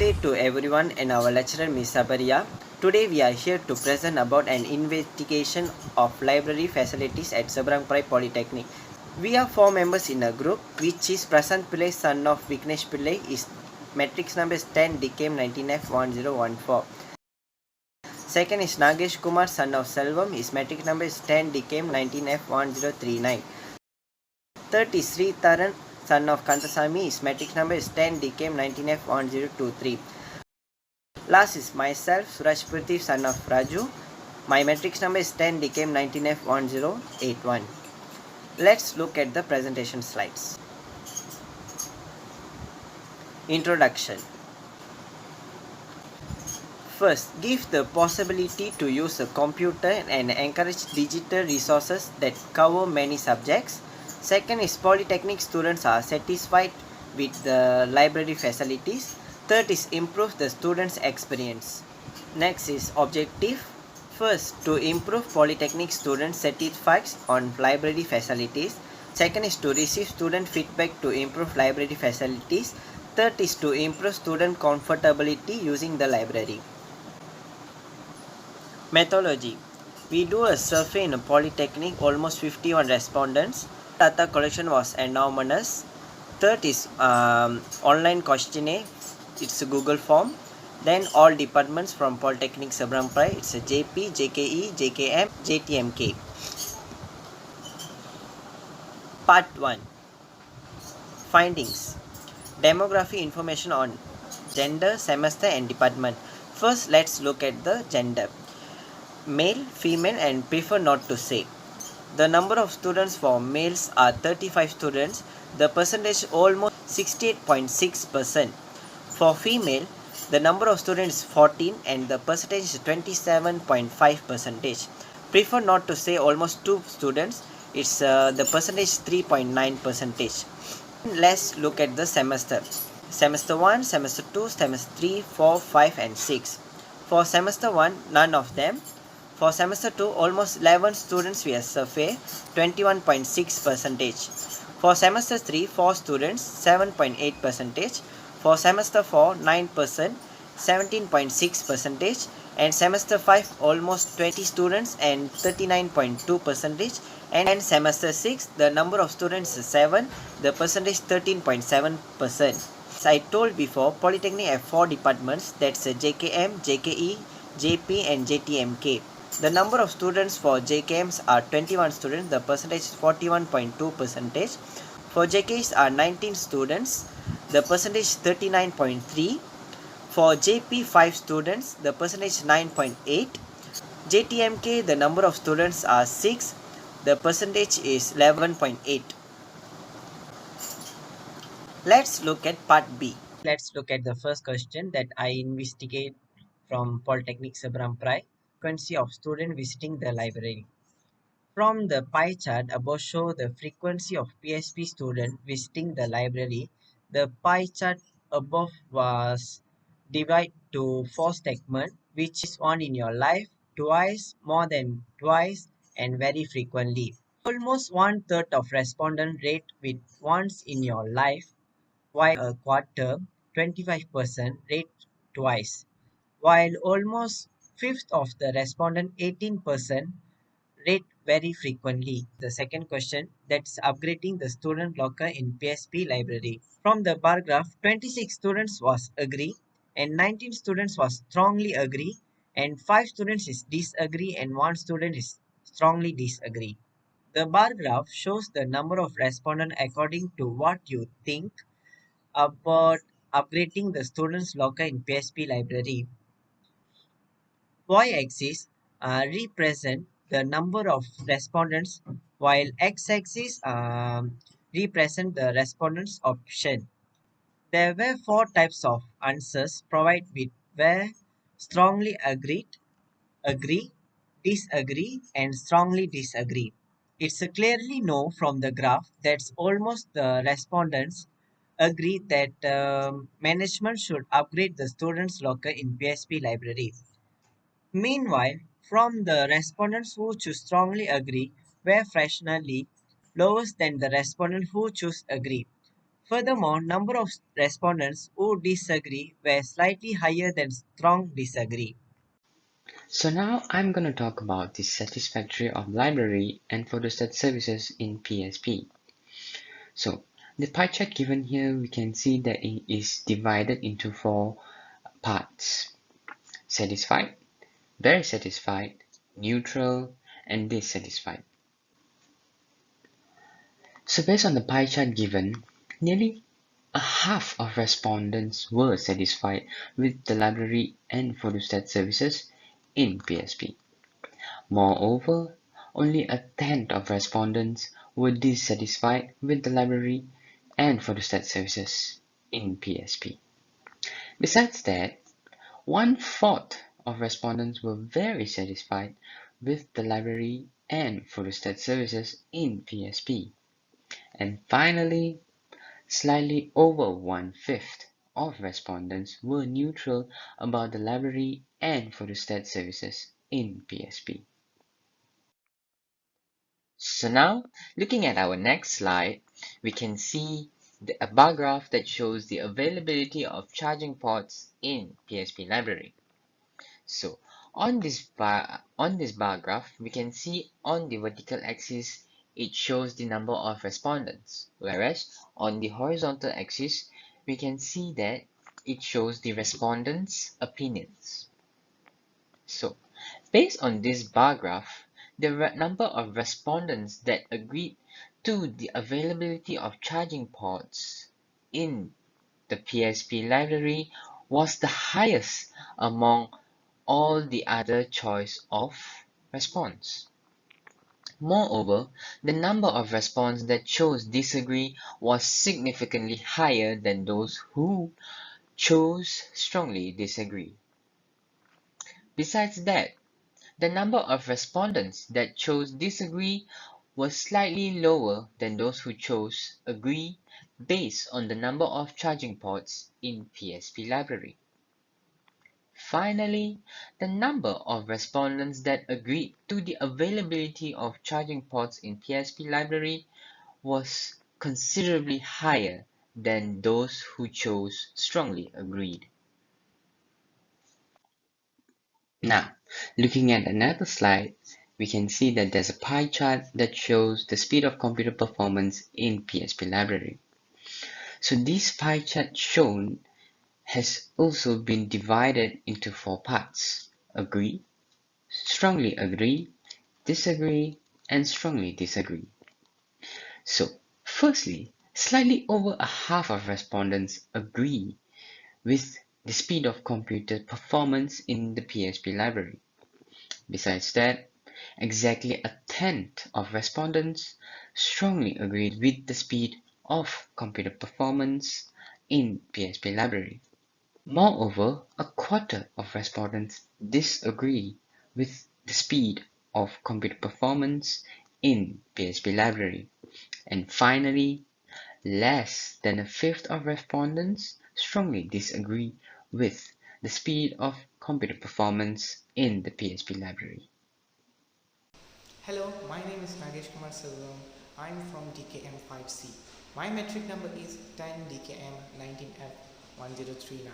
day to everyone and our lecturer Miss Sabaria. Today we are here to present about an investigation of library facilities at Seberang Polytechnic. We are 4 members in a group, which is Prasant Pillai, son of Vignesh Pillai, is matrix number is 10 DKM 19F1014. Second is Nageskumar, son of Selvam, his matrix number is 10 DKM 19F1039. Third is THARAN, son of KANTHASAMY, his matrix number is 10 DKM 19F1023. Last is myself, prithiv, son of Rajoo. My matrix number is 10 DKM 19F1081. Let's look at the presentation slides. Introduction. First, give the possibility to use a computer and encourage digital resources that cover many subjects. Second is polytechnic students are satisfied with the library facilities. Third is improve the students' experience. Next is objective. First, to improve polytechnic students satisfied on library facilities. Second is to receive student feedback to improve library facilities. Third is to improve student comfortability using the library. Methodology. We do a survey in a polytechnic, almost 51 respondents. Data collection was anonymous. Third is online questionnaire. It's a Google form. Then all departments from Polytechnic Selvam. It's a JP, JKE, JKM, JTMK. Part 1. Findings. Demography information on gender, semester and department. First, let's look at the gender. Male, female and prefer not to say. The number of students for males are 35 students. The percentage almost 68.6%. For female, the number of students is 14 and the percentage is 27.5%. Prefer not to say almost 2 students. It's the percentage 3.9%. Let's look at the semester. Semester 1, semester 2, semester 3, 4, 5 and 6. For semester 1, none of them. For semester 2, almost 11 students we have survey, 21.6%. For semester 3, 4 students, 7.8%. For semester 4, 9%, 17.6%. And semester 5, almost 20 students and 39.2%. And semester 6, the number of students is 7, the percentage 13.7%. As I told before, Polytechnic have 4 departments, that's JKM, JKE, JP and JTMK. The number of students for JKMs are 21 students, the percentage is 41.2%. For JKs are 19 students, the percentage is 39.3. For JP 5 students, the percentage is 9.8. JTMK, the number of students are 6, the percentage is 11.8. Let's look at part B. Let's look at the first question that I investigate from Polytechnic Seberang. Frequency of student visiting the library. From the pie chart above show the frequency of PSP student visiting the library. The pie chart above was divided to 4 segments, which is one in your life, twice, more than twice, and very frequently. Almost 1/3 of respondent rate with once in your life, while a quarter, 25% rate twice, while almost fifth of the respondent, 18%, rate very frequently. The second question, that's upgrading the student locker in PSP library. From the bar graph, 26 students was agree and 19 students was strongly agree and 5 students is disagree and 1 student is strongly disagree. The bar graph shows the number of respondents according to what you think about upgrading the students locker in PSP library. Y-axis represent the number of respondents while x-axis represent the respondents option. There were 4 types of answers provided with were strongly agreed, agree, disagree and strongly disagree. It's a clearly no from the graph that almost the respondents agree that management should upgrade the students locker in PSP library. Meanwhile, from the respondents who choose strongly agree were fractionally lower than the respondents who choose agree. Furthermore, number of respondents who disagree were slightly higher than strong disagree. So now I'm going to talk about the satisfactory of library and photostat services in PSP. So the pie chart given here, we can see that it is divided into four parts: satisfied, very satisfied, neutral, and dissatisfied. So based on the pie chart given, nearly a half of respondents were satisfied with the library and photostat services in PSP. Moreover, only a tenth of respondents were dissatisfied with the library and photostat services in PSP. Besides that, one-fourth of respondents were very satisfied with the library and photostat services in PSP. And finally, slightly over one-fifth of respondents were neutral about the library and photostat services in PSP. So now, looking at our next slide, we can see a bar graph that shows the availability of charging ports in PSP library. So on this bar graph, we can see on the vertical axis it shows the number of respondents, whereas on the horizontal axis we can see that it shows the respondents' opinions. So based on this bar graph, the number of respondents that agreed to the availability of charging ports in the PSP library was the highest among all the other choice of response. Moreover, the number of response that chose disagree was significantly higher than those who chose strongly disagree. Besides that, the number of respondents that chose disagree was slightly lower than those who chose agree based on the number of charging ports in PSP library. Finally, the number of respondents that agreed to the availability of charging ports in PSP library was considerably higher than those who chose strongly agreed. Now, looking at another slide, we can see that there's a pie chart that shows the speed of computer performance in PSP library. So this pie chart shown has also been divided into four parts: agree, strongly agree, disagree, and strongly disagree. So, firstly, slightly over a half of respondents agree with the speed of computer performance in the PSP library. Besides that, exactly a tenth of respondents strongly agreed with the speed of computer performance in PSP library. Moreover, a quarter of respondents disagree with the speed of computer performance in PSP library. And finally, less than a fifth of respondents strongly disagree with the speed of computer performance in the PSP library. Hello, my name is Nageskumar Selvam. I'm from DKM 5C. My metric number is 10 DKM 19F 1039.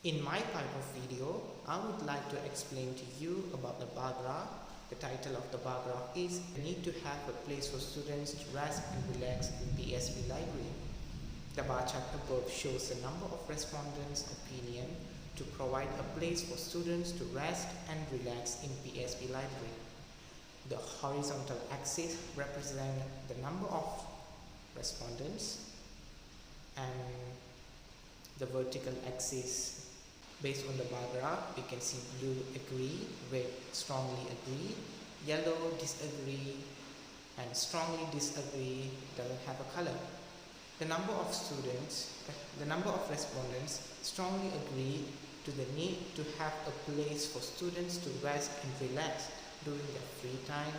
In my part of video, I would like to explain to you about the bar graph. The title of the bar graph is "The Need to Have a Place for Students to Rest and Relax in PSP Library." The bar chart above shows the number of respondents' opinion to provide a place for students to rest and relax in PSP Library. The horizontal axis represents the number of respondents and the vertical axis. Based on the bar graph, we can see blue agree, red strongly agree, yellow disagree, and strongly disagree doesn't have a color. The number of respondents strongly agree to the need to have a place for students to rest and relax during their free time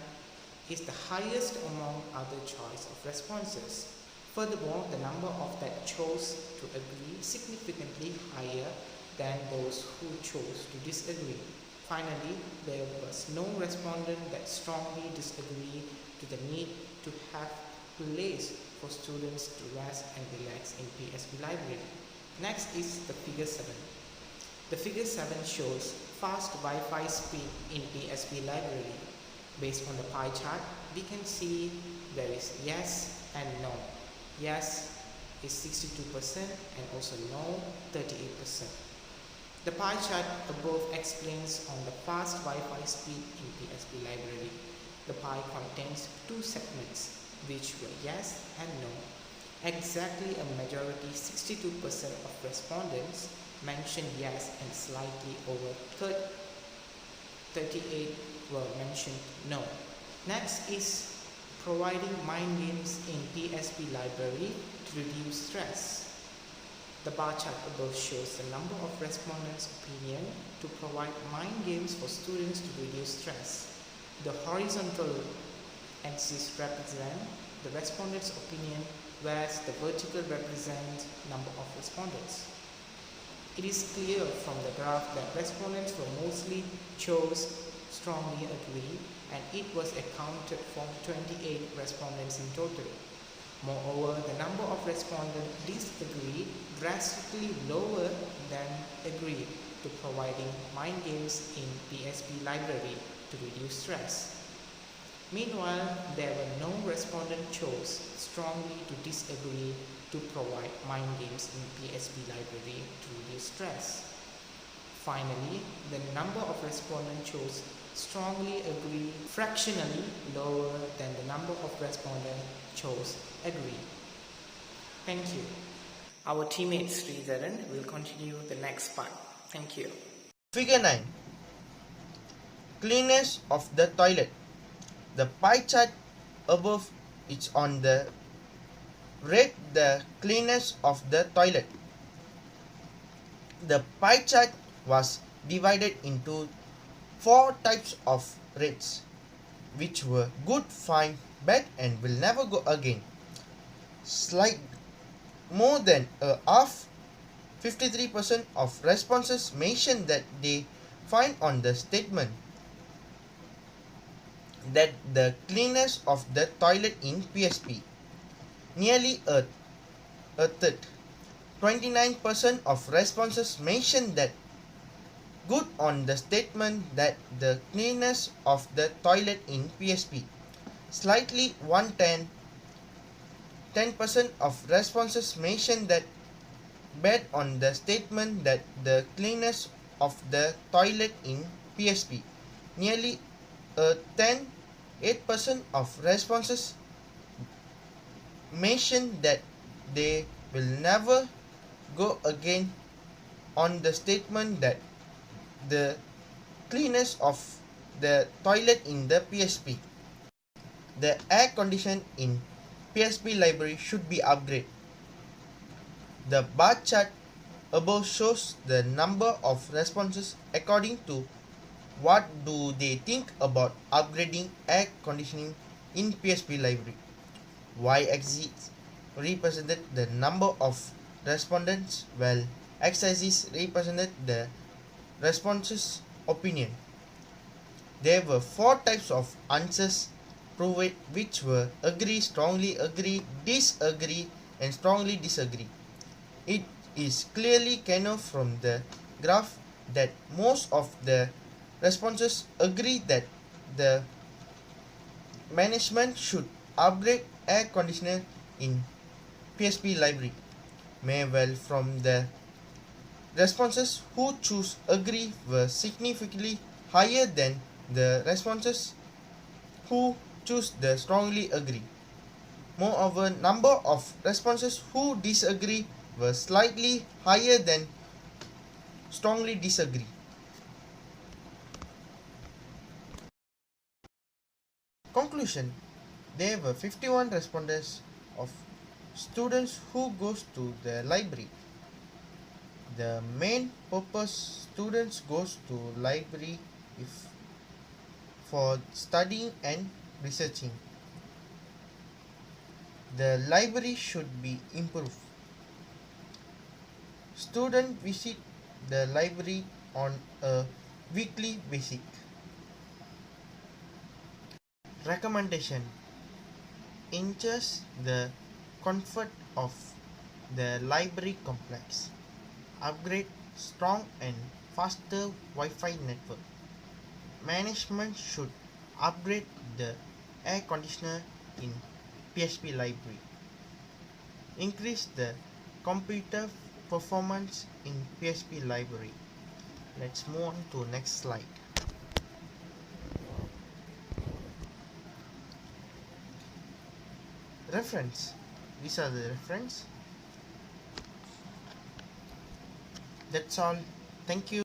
is the highest among other choice of responses. Furthermore, the number of that chose to agree significantly higher than those who chose to disagree. Finally, there was no respondent that strongly disagreed to the need to have place for students to rest and relax in PSP library. Next is the figure 7. The figure 7 shows fast Wi-Fi speed in PSP library. Based on the pie chart, we can see there is yes and no. Yes is 62% and also no 38%. The pie chart above explains on the fast Wi-Fi speed in PSP library. The pie contains two segments, which were yes and no. Exactly a majority 62% of respondents mentioned yes and slightly over 38 were mentioned no. Next is providing mind games in PSP library to reduce stress. The bar chart above shows the number of respondents' opinion to provide mind games for students to reduce stress. The horizontal axis represents the respondents' opinion, whereas the vertical represents number of respondents. It is clear from the graph that respondents were mostly chose strongly agree, and it was accounted for 28 respondents in total. Moreover, the number of respondents disagreed drastically lower than agreed to providing mind games in PSP library to reduce stress. Meanwhile, there were no respondent chose strongly to disagree to provide mind games in PSP library to reduce stress. Finally, the number of respondents chose strongly agree fractionally lower than the number of respondents chose agree. Thank you. Our teammate Sridharan will continue the next part. Thank you. Figure 9. Cleanness of the toilet. The pie chart above is on the rate the cleanness of the toilet. The pie chart was divided into 4 types of rates, which were good, fine, bad and will never go again. Slight more than a half, 53% of responses mentioned that they find on the statement that the cleanness of the toilet in PSP. Nearly a third, 29% of responses mentioned that good on the statement that the cleanness of the toilet in PSP. Slightly 110, 10% of responses mentioned that bad on the statement that the cleanness of the toilet in PSP. Nearly a 8% of responses mentioned that they will never go again on the statement that the cleanness of the toilet in the PSP. The air condition in PSP library should be upgraded. The bar chart above shows the number of responses according to what do they think about upgrading air conditioning in PSP library. Y-axis represented the number of respondents, while x-axis represented the responses' opinion. There were 4 types of answers provided, which were agree, strongly agree, disagree and strongly disagree. It is clearly clear from the graph that most of the responses agree that the management should upgrade air conditioner in PSP library. Meanwhile, from the responses who choose agree were significantly higher than the responses who choose the strongly agree. Moreover, number of responses who disagree were slightly higher than strongly disagree. Conclusion. There were 51 respondents of students who goes to the library. The main purpose students goes to library if for studying and researching. The library should be improved. Students visit the library on a weekly basis. Recommendation. enhance the comfort of the library complex. Upgrade strong and faster Wi-Fi network. Management should upgrade the air conditioner in PSP library. Increase the computer performance in PSP library. Let's move on to next slide. Reference. These are the reference. That's all. Thank you.